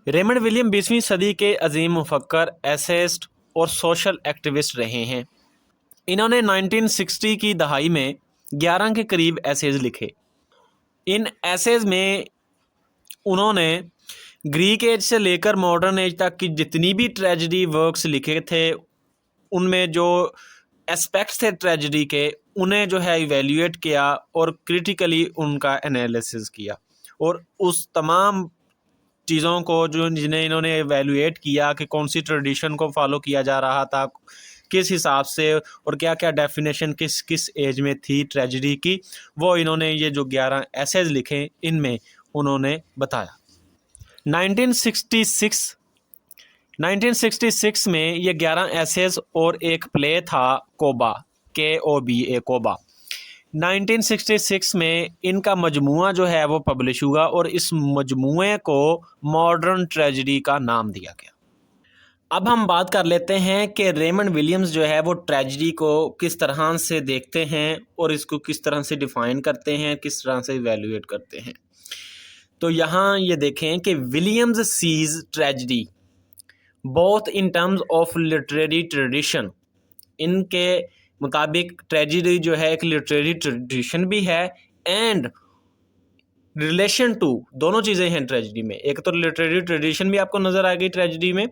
Raymond William 20वीं सदी के अजीम मुफक्कर, essayist और सोशल एक्टिविस्ट रहे हैं। इन्होंने 1960 की दहाई में 11 के करीब एसेज लिखे। इन एसेज में उन्होंने ग्रीक एज से लेकर मॉडर्न एज तक की जितनी भी ट्रेजेडी वर्क्स लिखे थे, उनमें जो एस्पेक्ट्स थे ट्रेजेडी के, उन्हें जो है इवेल्युएट किया और क्रिटिकली उनका एनालिसिस किया। और उस तमाम चीज़ों को जो जिन्हें इन्होंने एवेल्युएट किया कि कौन सी ट्रेडिशन को फॉलो किया जा रहा था, किस हिसाब से, और क्या क्या डेफिनेशन किस किस एज में थी ट्रेजेडी की, वो इन्होंने ये जो 11 एसेज लिखे इनमें उन्होंने बताया। 1966 में ये 11 एसेज और एक प्ले था कोबा, KOBA, कोबा। 1966 में इनका मजमुआ जो है वो पब्लिश हुआ और इस मजमुए को मॉडर्न ट्रेजेडी का नाम दिया गया। अब हम बात कर लेते हैं कि रेमंड विलियम्स जो है वो ट्रेजेडी को किस तरह से देखते हैं और इसको किस तरह से डिफ़ाइन करते हैं, किस तरह से इवेल्युएट करते हैं। तो यहाँ ये देखें कि Williams sees tragedy both in terms of literary tradition. इनके मुताबिक ट्रेजेडी जो है एक लिटरेरी ट्रेडिशन भी है एंड रिलेशन टू, दोनों चीज़ें हैं ट्रेजेडी में। एक तो लिटरेरी ट्रेडिशन भी आपको नज़र आ गई ट्रेजेडी में,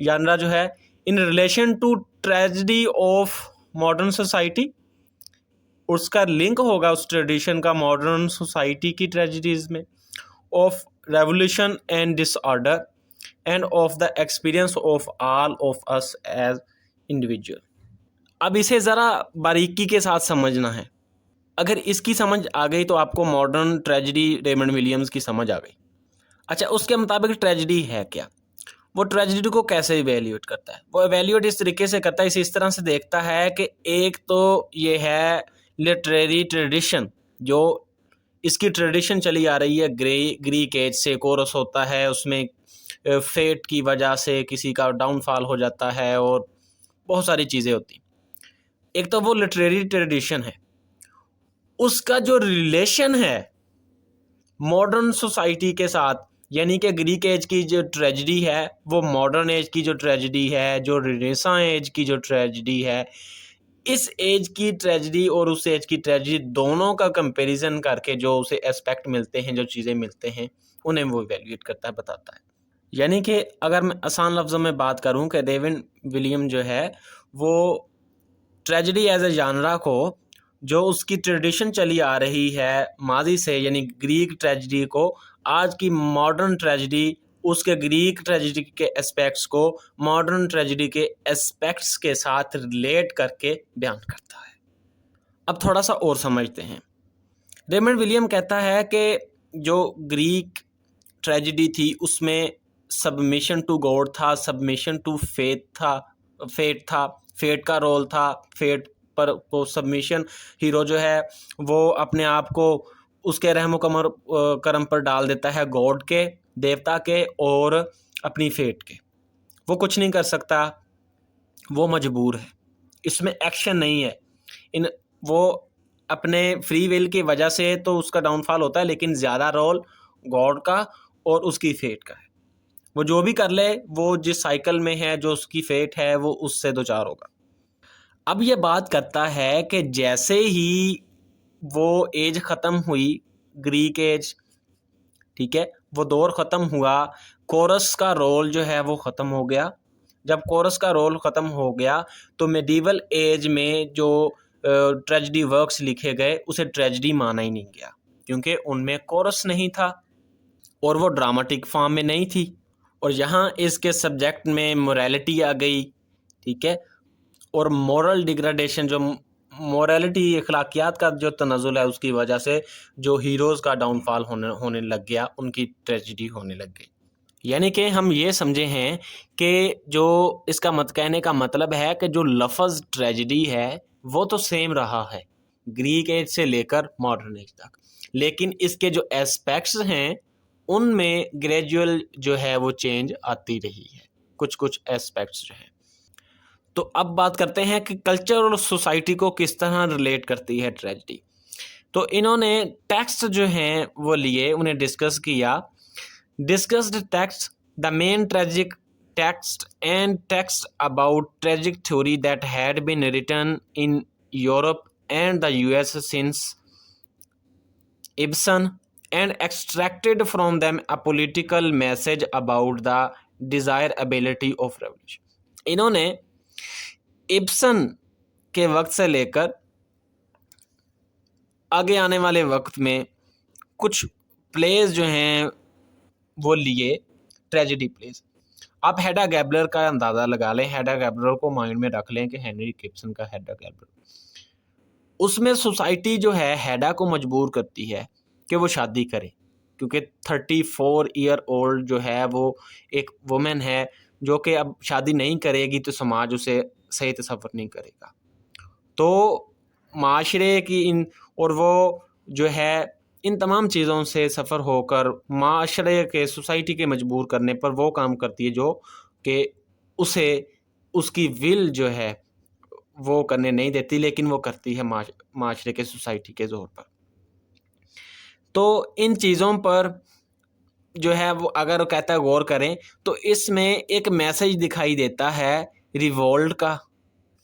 यानी जो है in relation to tragedy of modern society, उसका लिंक होगा उस ट्रेडिशन का मॉडर्न सोसाइटी की ट्रेजेडीज़ में, of revolution and disorder and of the experience of all of us as individual. अब इसे ज़रा बारीकी के साथ समझना है। अगर इसकी समझ आ गई तो आपको मॉडर्न ट्रेजेडी रेमंड विलियम्स की समझ आ गई। अच्छा, उसके मुताबिक ट्रेजेडी है क्या, वो ट्रेजेडी को कैसे इवेल्यूएट करता है? वो इवेल्यूएट इस तरीके से करता है, इसे इस तरह से देखता है कि एक तो ये है लिटरेरी ट्रेडिशन, जो इसकी ट्रेडिशन चली आ रही है ग्रीक एज से। कोरस होता है, उसमें फेट की वजह से किसी का डाउनफॉल हो जाता है और बहुत सारी चीज़ें होती। एक तो वो लिटरेरी ट्रेडिशन है, उसका जो रिलेशन है मॉडर्न सोसाइटी के साथ, यानी कि ग्रीक एज की जो ट्रेजेडी है वो मॉडर्न एज की जो ट्रेजेडी है, जो रिनेसां एज की जो ट्रेजेडी है, इस एज की ट्रेजेडी और उस एज की ट्रेजेडी दोनों का कंपैरिजन करके जो उसे एस्पेक्ट मिलते हैं, जो चीज़ें मिलते हैं, उन्हें वो इवैल्यूएट करता है, बताता है। यानी कि अगर मैं आसान लफ्ज़ों में बात करूं कि रेमंड विलियम जो है वो ट्रेजेडी एज ए जानरा को, जो उसकी ट्रेडिशन चली आ रही है माजी से, यानी ग्रीक ट्रेजेडी को, आज की मॉडर्न ट्रेजेडी उसके ग्रीक ट्रेजेडी के एस्पेक्ट्स को मॉडर्न ट्रेजेडी के एस्पेक्ट्स के साथ रिलेट करके बयान करता है। अब थोड़ा सा और समझते हैं। रेमंड विलियम कहता है कि जो ग्रीक ट्रेजेडी थी उसमें सबमिशन टू गॉड था, सबमिशन टू फेट था, फेट का रोल था, फेट पर को सबमिशन, हीरो जो है वो अपने आप को उसके रहम करम पर डाल देता है, गॉड के, देवता के और अपनी फेट के। वो कुछ नहीं कर सकता, वो मजबूर है, इसमें एक्शन नहीं है। वो अपने फ्री विल की वजह से तो उसका डाउनफॉल होता है, लेकिन ज़्यादा रोल गॉड का और उसकी फेट का है। वो जो भी कर ले, वो जिस साइकिल में है, जो उसकी फेट है, वो उससे दो चार होगा। अब ये बात करता है कि जैसे ही वो एज ख़त्म हुई, ग्रीक एज, ठीक है, वो दौर ख़त्म हुआ, कोरस का रोल जो है वो ख़त्म हो गया। जब कोरस का रोल ख़त्म हो गया तो मेडिवल एज में जो ट्रेजेडी वर्क्स लिखे गए उसे ट्रेजेडी माना ही नहीं गया, क्योंकि उनमें कोरस नहीं था और वो ड्रामेटिक फॉर्म में नहीं थी। और यहाँ इसके सब्जेक्ट में मोरालिटी आ गई, ठीक है, और मोरल डिग्रेडेशन, जो मोरालिटी अखलाकियात का जो तनज़ुल है, उसकी वजह से जो हीरोज़ का डाउनफॉल होने लग गया, उनकी ट्रेजेडी होने लग गई। यानी कि हम ये समझे हैं कि जो इसका कहने का मतलब है कि जो लफ्ज़ ट्रेजेडी है वो तो सेम रहा है ग्रीक एज से लेकर मॉडर्न एज तक, लेकिन इसके जो एस्पेक्ट्स हैं उनमें ग्रेजुअल जो है वो चेंज आती रही है, कुछ कुछ एस्पेक्ट्स जो हैं। तो अब बात करते हैं कि कल्चर और सोसाइटी को किस तरह रिलेट करती है ट्रेजेडी। तो इन्होंने टेक्स्ट जो हैं वो लिए, उन्हें डिस्कस किया। Discussed text the main tragic text and text about tragic theory that had been written in Europe and the US since Ibsen and extracted from them a political message about the desirability of revolution. इन्होंने Ibsen के वक्त से लेकर आगे आने वाले वक्त में कुछ प्लेज जो हैं वो लिए, ट्रेजेडी प्लेज। आप हेडा गैबलर का अंदाज़ा लगा लें, हेडा गैबलर को माइंड में रख लें कि हेनरी गिब्सन का हेडा गैबलर, उसमें सोसाइटी जो है हेडा को मजबूर करती है कि वो शादी करे, क्योंकि 34 ईयर ओल्ड जो है वो एक वुमेन है जो कि अब शादी नहीं करेगी तो समाज उसे सही तसव्वुर नहीं करेगा। तो माशरे की इन और वो जो है इन तमाम चीज़ों से सफ़र होकर माशरे के सोसाइटी के मजबूर करने पर वो काम करती है जो कि उसे उसकी विल जो है वो करने नहीं देती, लेकिन वो करती है माशरे के सोसाइटी के ज़ोर पर। तो इन चीज़ों पर जो है वो अगर कहता है गौर करें तो इसमें एक मैसेज दिखाई देता है रिवोल्ट का,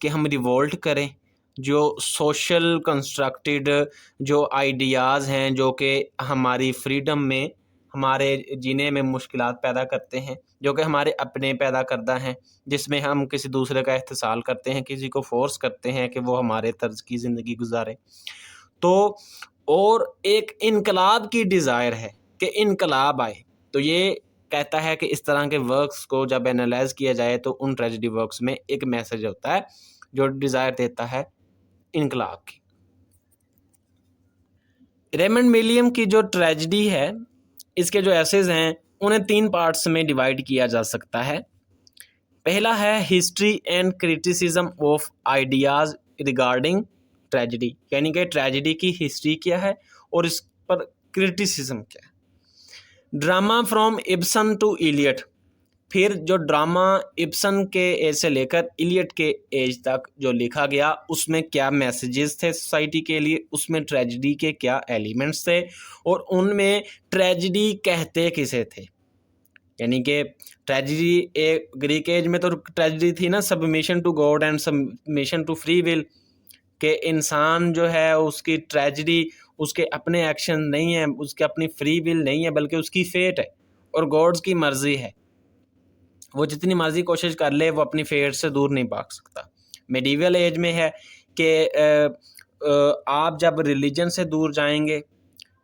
कि हम रिवोल्ट करें, जो सोशल कंस्ट्रक्टेड जो आइडियाज़ हैं जो कि हमारी फ्रीडम में, हमारे जीने में मुश्किलात पैदा करते हैं, जो कि हमारे अपने पैदा करदा हैं, जिसमें हम किसी दूसरे का इस्तेसाल करते हैं, किसी को फोर्स करते हैं कि वो हमारे तर्ज की ज़िंदगी गुजारे। तो और एक इनकलाब की डिज़ायर है कि इनकलाब आए। तो ये कहता है कि इस तरह के वर्क्स को जब एनालाइज किया जाए तो उन ट्रेजेडी वर्क्स में एक मैसेज होता है जो डिज़ायर देता है इनकलाब की। रेमंड मिलियम की जो ट्रेजेडी है, इसके जो एसेज हैं उन्हें 3 पार्ट्स में डिवाइड किया जा सकता है। पहला है history and criticism of ideas regarding tragedy, यानी कि ट्रेजेडी की हिस्ट्री क्या है और इस पर क्रिटिसिज्म क्या है। Drama from Ibsen to Eliot, फिर जो ड्रामा इब्सन के एज से लेकर इलियट के एज तक जो लिखा गया उसमें क्या मैसेजेस थे सोसाइटी के लिए, उसमें ट्रेजेडी के क्या एलिमेंट्स थे और उनमें ट्रेजेडी कहते किसे थे। यानी कि ट्रेजेडी एक ग्रीक एज में तो ट्रेजेडी थी ना, submission to God and submission to free will, कि इंसान जो है उसकी ट्रेजेडी उसके अपने एक्शन नहीं है, उसके अपनी फ्री विल नहीं है, बल्कि उसकी फेट है और गॉड्स की मर्जी है। वो जितनी मर्जी कोशिश कर ले वो अपनी फेट से दूर नहीं भाग सकता। मेडिवल एज में है कि आप जब रिलीजन से दूर जाएंगे,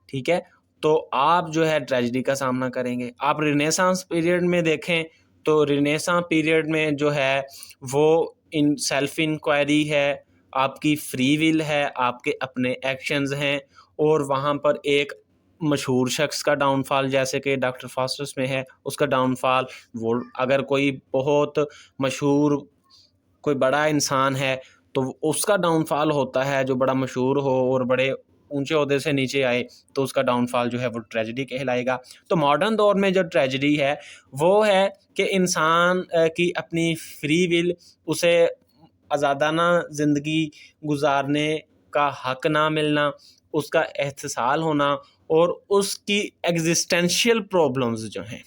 ठीक है, तो आप जो है ट्रेजेडी का सामना करेंगे। आप रिनेसांस पीरियड में देखें तो रिनेसांस पीरियड में जो है वो इन सेल्फ इंक्वायरी है, आपकी फ्री विल है, आपके अपने एक्शंस हैं, और वहाँ पर एक मशहूर शख्स का डाउनफॉल जैसे कि डॉक्टर फास्टस में है, उसका डाउनफॉल, वो अगर कोई बहुत मशहूर कोई बड़ा इंसान है तो उसका डाउनफॉल होता है, जो बड़ा मशहूर हो और बड़े ऊंचे ओहदे से नीचे आए तो उसका डाउनफॉल जो है वो ट्रेजेडी कहलाएगा। तो मॉडर्न दौर में जो ट्रेजेडी है वो है कि इंसान की अपनी फ्री विल, उसे आज़ादाना ज़िंदगी गुजारने का हक ना मिलना, उसका एहतसाल होना और उसकी एग्जिस्टेंशियल प्रॉब्लम्स जो हैं,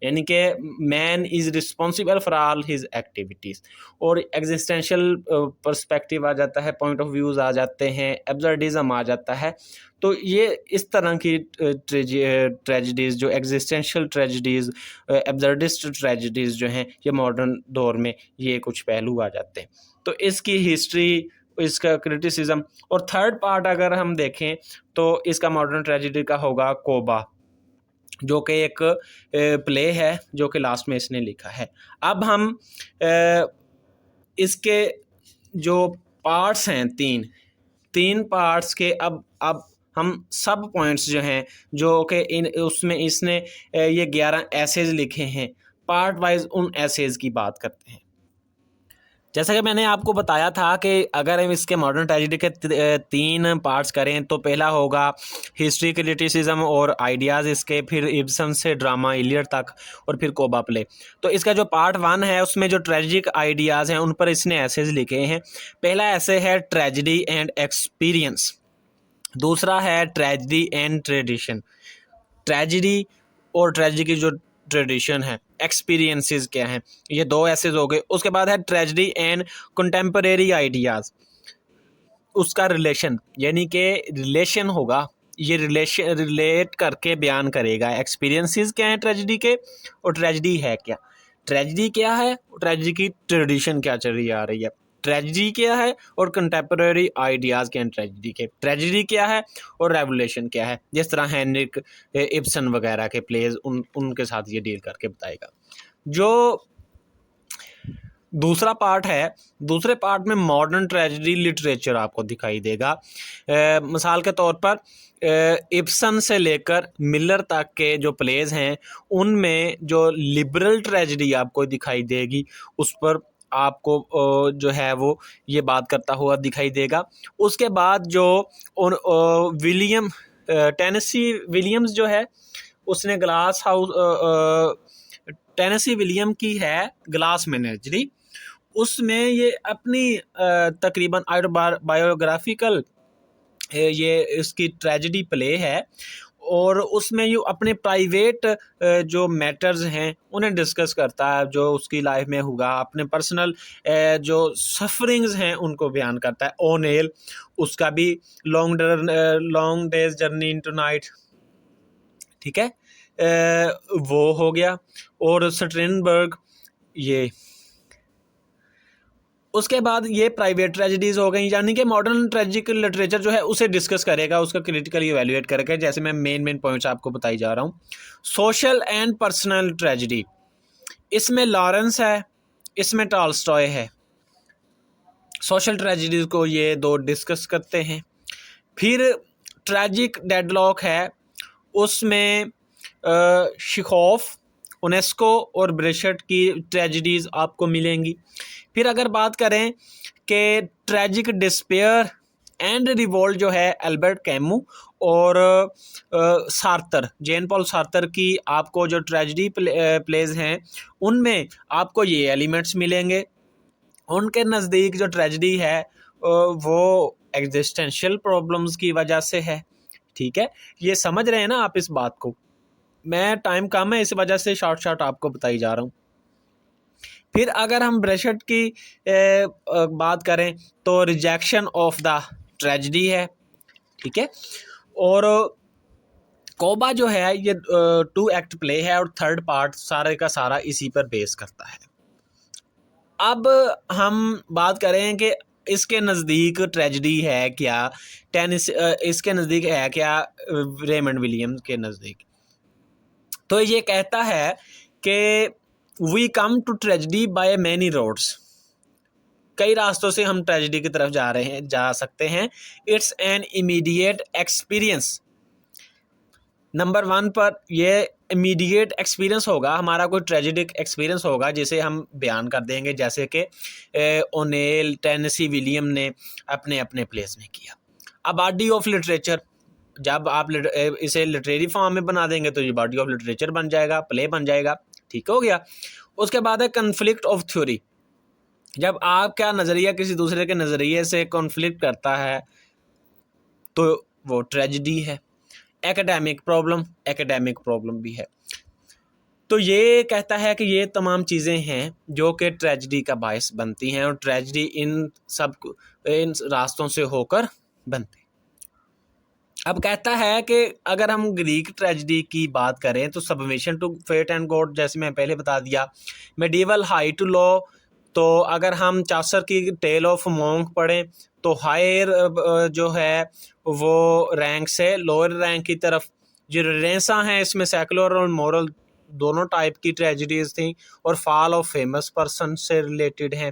यानी कि man is responsible for all his activities, और एग्जिस्टेंशियल पर्सपेक्टिव आ जाता है, पॉइंट ऑफ व्यूज़ आ जाते हैं, एब्सर्डिज्म आ जाता है। तो ये इस तरह की ट्रेजेडीज़ जो एग्जिस्टेंशियल ट्रेजेडीज़, एब्सर्डिस्ट ट्रेजेडीज़ जो हैं, ये मॉडर्न दौर में ये कुछ पहलू आ जाते हैं। तो इसकी हिस्ट्री, इसका क्रिटिसिज्म, और थर्ड पार्ट अगर हम देखें तो इसका मॉडर्न ट्रेजेडी का होगा कोबा, जो कि एक प्ले है जो कि लास्ट में इसने लिखा है। अब हम इसके जो पार्ट्स हैं तीन पार्ट्स के अब हम सब पॉइंट्स जो हैं जो कि इन उसमें इसने ये 11 एसेज लिखे हैं, पार्ट वाइज उन एसेज की बात करते हैं। जैसा कि मैंने आपको बताया था कि अगर हम इसके मॉडर्न ट्रेजेडी के 3 पार्ट्स करें तो पहला होगा हिस्ट्री क्रिटिसिज्म और आइडियाज़ इसके, फिर इब्सन से ड्रामा इलियट तक, और फिर कोबा प्ले। तो इसका जो पार्ट 1 है उसमें जो ट्रेजिक आइडियाज़ हैं उन पर इसने एसेज लिखे हैं। पहला ऐसे है ट्रेजेडी एंड एक्सपीरियंस, दूसरा है ट्रेजेडी एंड ट्रेडिशन। ट्रेजेडी और ट्रेजेडी की जो ट्रेडिशन है, एक्सपीरियंसेस क्या हैं, ये 2 एसेज हो गए। उसके बाद है ट्रेजेडी एंड कंटेम्परेरी आइडियाज़, उसका रिलेशन, यानी कि रिलेशन होगा, ये रिलेशन रिलेट करके बयान करेगा एक्सपीरियंसेस क्या हैं ट्रेजेडी के और ट्रेजेडी है क्या। ट्रेजेडी क्या है, ट्रेजेडी की ट्रेडिशन क्या चली आ रही है, ट्रेजेडी क्या है और कंटेम्परेरी आइडियाज़ क्या हैं ट्रेजेडी के, ट्रेजेडी क्या है और रेवोल्यूशन क्या है। जिस तरह हेनरिक इब्सन वगैरह के प्लेज उनके साथ ये डील करके बताएगा। जो दूसरा पार्ट है, दूसरे पार्ट में मॉडर्न ट्रेजेडी लिटरेचर आपको दिखाई देगा। मिसाल के तौर पर इब्सन से लेकर मिलर तक के जो प्लेज हैं उनमें जो लिबरल ट्रेजेडी आपको दिखाई देगी, उस पर आपको जो है वो ये बात करता हुआ दिखाई देगा। उसके बाद जो विलियम टेनेसी विलियम्स जो है, उसने ग्लास हाउस टेनेसी विलियम की है ग्लास मेनेजरी, उसमें ये अपनी तकरीबन बायोग्राफिकल ये इसकी ट्रेजेडी प्ले है और उसमें ये अपने प्राइवेट जो मैटर्स हैं उन्हें डिस्कस करता है, जो उसकी लाइफ में हुआ, अपने पर्सनल जो सफरिंग्स हैं उनको बयान करता है। ओनेल, उसका भी long days journey into night, ठीक है, वो हो गया। और स्ट्रेनबर्ग, ये उसके बाद ये प्राइवेट ट्रेजेडीज़ हो गई, यानी कि मॉडर्न ट्रेजिक लिटरेचर जो है उसे डिस्कस करेगा, उसका क्रिटिकली इवैल्यूएट करेगा। जैसे मैं मेन पॉइंट्स आपको बताई जा रहा हूँ। सोशल एंड पर्सनल ट्रेजेडी, इसमें लॉरेंस है, इसमें टॉलस्टॉय है। सोशल ट्रेजेडीज़ को ये 2 डिस्कस करते हैं। फिर ट्रेजिक डेडलॉक है, उसमें शिखोफ, यूनेस्को और ब्रेशट की ट्रेजेडीज़ आपको मिलेंगी। फिर अगर बात करें कि ट्रेजिक डिस्पेयर एंड रिवोल्ट जो है एल्बर्ट कैमू और सार्थर, जेन पॉल सार्थर की आपको जो ट्रेजेडी प्लेज हैं उनमें आपको ये एलिमेंट्स मिलेंगे। उनके नज़दीक जो ट्रेजेडी है वो एग्जिस्टेंशियल प्रॉब्लम्स की वजह से है, ठीक है। ये समझ रहे हैं ना आप इस बात को, मैं टाइम कम है इस वजह से शॉर्ट आपको बताई जा रहा हूँ। फिर अगर हम ब्रेशट की बात करें तो रिजेक्शन ऑफ द ट्रेजेडी है, ठीक है। और कोबा जो है ये 2 एक्ट प्ले है और 3rd पार्ट सारे का सारा इसी पर बेस करता है। अब हम बात करें कि इसके नज़दीक ट्रेजेडी है क्या, इसके नज़दीक है क्या रेमंड विलियम्स के नज़दीक। तो ये कहता है कि we come to tragedy by many roads, कई रास्तों से हम ट्रेजेडी की तरफ जा सकते हैं। It's an immediate experience, number 1 पर ये इमीडिएट एक्सपीरियंस होगा, हमारा कोई ट्रेजेडिक एक्सपीरियंस होगा जिसे हम बयान कर देंगे, जैसे कि ओनेल, टेनेसी विलियम ने अपने अपने प्लेस में किया। अब बॉडी ऑफ लिटरेचर, जब आप इसे लिटरेरी फॉर्म में बना देंगे तो ये बॉडी ऑफ लिटरेचर बन जाएगा, प्ले बन जाएगा, ठीक हो गया। उसके बाद है कन्फ्लिक्ट ऑफ थ्योरी, जब आपका नज़रिया किसी दूसरे के नज़रिए से कॉन्फ्लिक्ट करता है तो वो ट्रेजेडी है। एकेडमिक प्रॉब्लम भी है। तो ये कहता है कि ये तमाम चीज़ें हैं जो कि ट्रेजेडी का बायस बनती हैं और ट्रेजेडी इन रास्तों से होकर बनती। अब कहता है कि अगर हम ग्रीक ट्रेजेडी की बात करें तो submission to fate and God, जैसे मैं पहले बता दिया, मेडिवल हाई टू लो, तो अगर हम चासर की टेल ऑफ मॉन्क पढ़ें तो हायर जो है वो रैंक से लोअर रैंक की तरफ, जो रेनेसां हैं इसमें सेकुलर और मोरल दोनों टाइप की ट्रेजेडीज थी और फॉल ऑफ फेमस पर्सन से रिलेटेड हैं,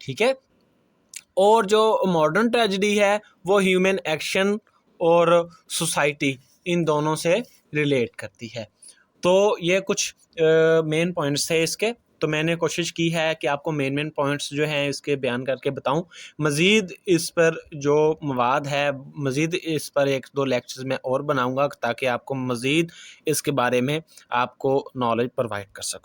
ठीक है। और जो मॉडर्न ट्रेजेडी है वो ह्यूमन एक्शन और सोसाइटी इन दोनों से रिलेट करती है। तो ये कुछ मेन पॉइंट्स थे इसके, तो मैंने कोशिश की है कि आपको मेन पॉइंट्स जो हैं इसके बयान करके बताऊं। मज़ीद इस पर जो मवाद है, मज़ीद इस पर 1-2 लेक्चर्स में और बनाऊंगा ताकि आपको मज़ीद इसके बारे में आपको नॉलेज प्रोवाइड कर सकूं।